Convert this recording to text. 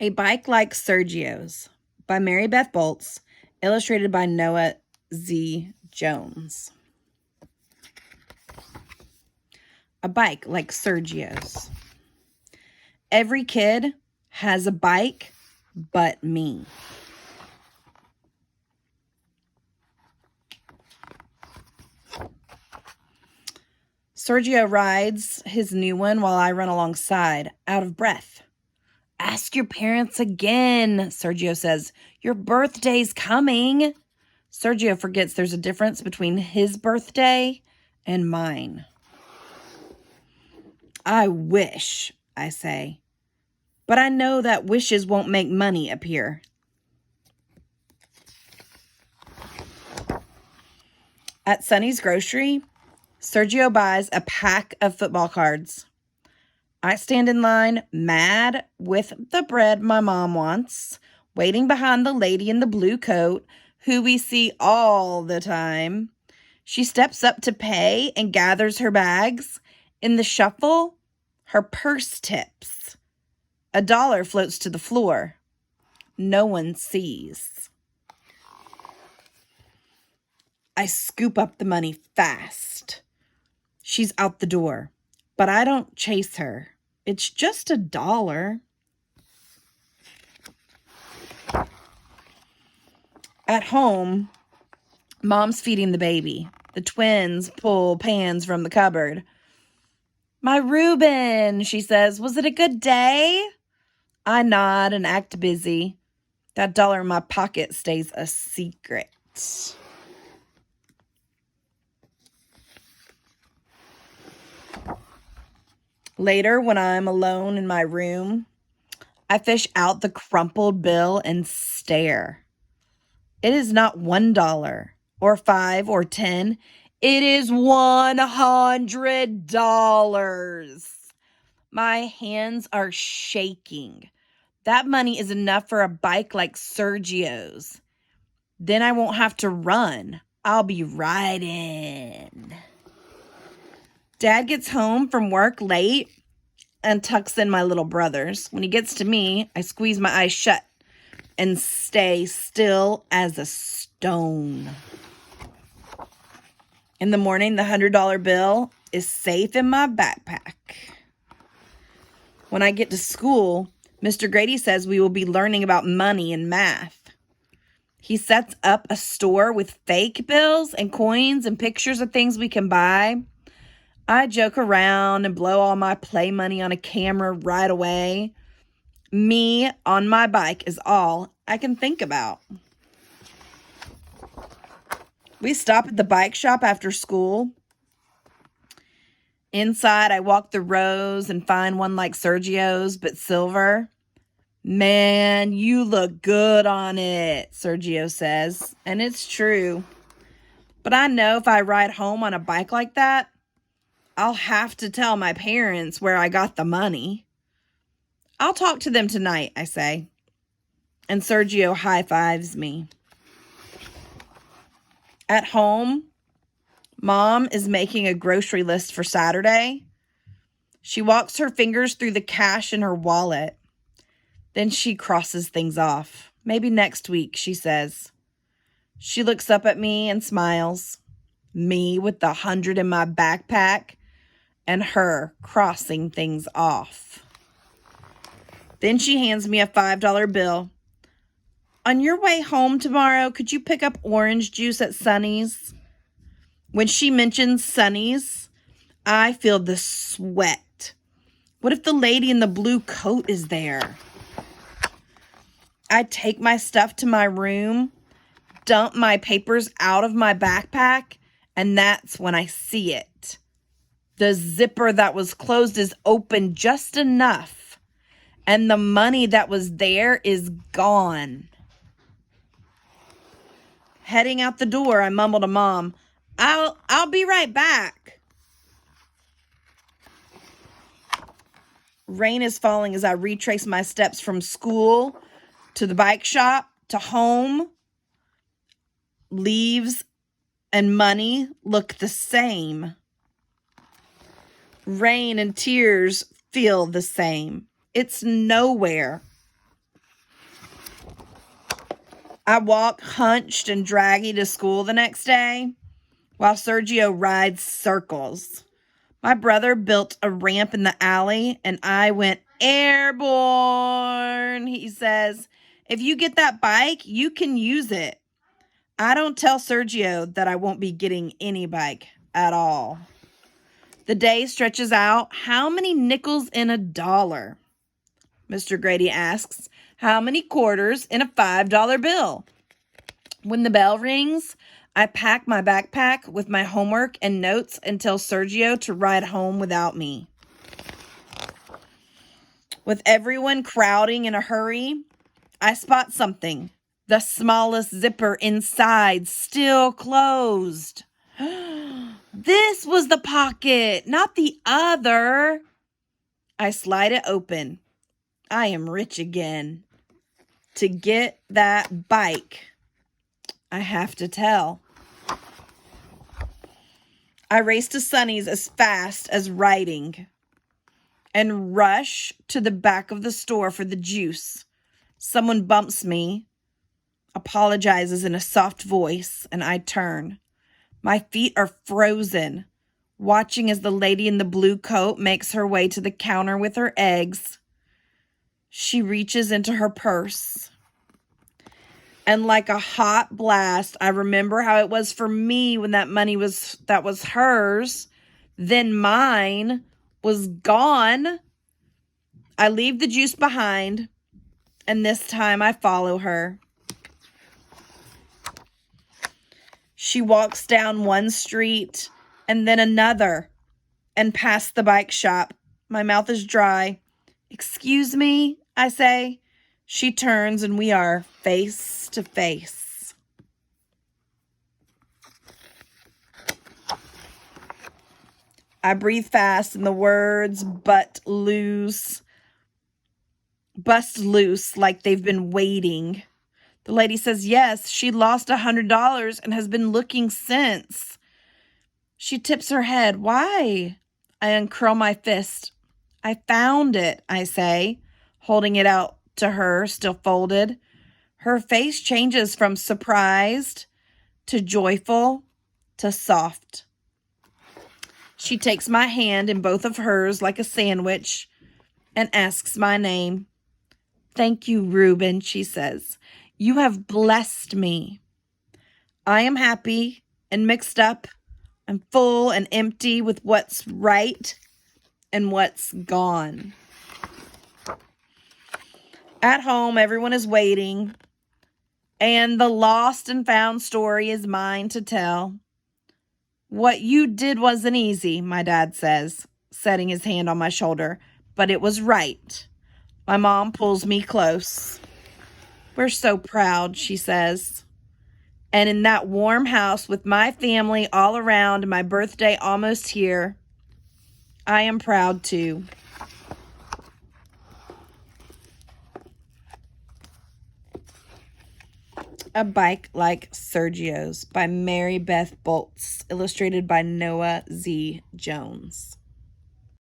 A Bike Like Sergio's by Mary Beth Bolts, illustrated by Noah Z. Jones. A bike like Sergio's. Every kid has a bike but me. Sergio rides his new one while I run alongside, out of breath. Ask your parents again, Sergio says. Your birthday's coming. Sergio forgets there's a difference between his birthday and mine. I wish, I say. But I know that wishes won't make money appear. At Sonny's grocery, Sergio buys a pack of football cards. I stand in line, mad with the bread my mom wants, waiting behind the lady in the blue coat, who we see all the time. She steps up to pay and gathers her bags. In the shuffle, her purse tips. $1 floats to the floor. No one sees. I scoop up the money fast. She's out the door, but I don't chase her. It's just $1. At home, Mom's feeding the baby. The twins pull pans from the cupboard. My Reuben, she says, was it a good day? I nod and act busy. That $1 in my pocket stays a secret. Later, when I'm alone in my room, I fish out the crumpled bill and stare. It is not $1 or $5 or $10. It is $100. My hands are shaking. That money is enough for a bike like Sergio's. Then I won't have to run. I'll be riding. Dad gets home from work late and tucks in my little brothers. When he gets to me, I squeeze my eyes shut and stay still as a stone. In the morning, the $100 bill is safe in my backpack. When I get to school, Mr. Grady says we will be learning about money and math. He sets up a store with fake bills and coins and pictures of things we can buy. I joke around and blow all my play money on a camera right away. Me on my bike is all I can think about. We stop at the bike shop after school. Inside, I walk the rows and find one like Sergio's, but silver. Man, you look good on it, Sergio says, and it's true. But I know if I ride home on a bike like that, I'll have to tell my parents where I got the money. I'll talk to them tonight, I say. And Sergio high-fives me. At home, Mom is making a grocery list for Saturday. She walks her fingers through the cash in her wallet. Then she crosses things off. Maybe next week, she says. She looks up at me and smiles. Me with the 100 in my backpack and her crossing things off. Then she hands me a $5 bill. On your way home tomorrow, could you pick up orange juice at Sonny's? When she mentions Sonny's, I feel the sweat. What if the lady in the blue coat is there? I take my stuff to my room, dump my papers out of my backpack, and that's when I see it. The zipper that was closed is open just enough, and the money that was there is gone. Heading out the door, I mumble to Mom, I'll be right back. Rain is falling as I retrace my steps from school to the bike shop to home. Leaves and money look the same. Rain and tears feel the same. It's nowhere I walk hunched and draggy to school the next day while Sergio rides circles. My brother built a ramp in the alley and I went airborne. He says, if you get that bike, you can use it. I don't tell Sergio that I won't be getting any bike at all. The day stretches out. How many nickels in a dollar? Mr. Grady asks. How many quarters in a $5 bill? When the bell rings, I pack my backpack with my homework and notes and tell Sergio to ride home without me. With everyone crowding in a hurry, I spot something. The smallest zipper inside, still closed. This was the pocket, not the other. I slide it open. I am rich again. To get that bike, I have to tell. I race to Sonny's as fast as riding and rush to the back of the store for the juice. Someone bumps me, apologizes in a soft voice, and I turn. My feet are frozen, watching as the lady in the blue coat makes her way to the counter with her eggs. She reaches into her purse. And like a hot blast, I remember how it was for me when that money that was hers, then mine, was gone. I leave the juice behind, and this time I follow her. She walks down one street and then another and past the bike shop. My mouth is dry. Excuse me, I say. She turns and we are face to face. I breathe fast and the words bust loose like they've been waiting. The lady says, yes, she lost $100 and has been looking since. She tips her head. Why? I uncurl my fist. I found it, I say, holding it out to her, still folded. Her face changes from surprised to joyful to soft. She takes my hand in both of hers like a sandwich and asks my name. Thank you, Reuben, she says. You have blessed me. I am happy and mixed up. I'm full and empty with what's right and what's gone. At home, everyone is waiting, and the lost and found story is mine to tell. What you did wasn't easy, my dad says, setting his hand on my shoulder, but it was right. My mom pulls me close. We're so proud, she says. And in that warm house with my family all around, my birthday almost here, I am proud too. A Bike Like Sergio's by Mary Beth Boltz, illustrated by Noah Z. Jones.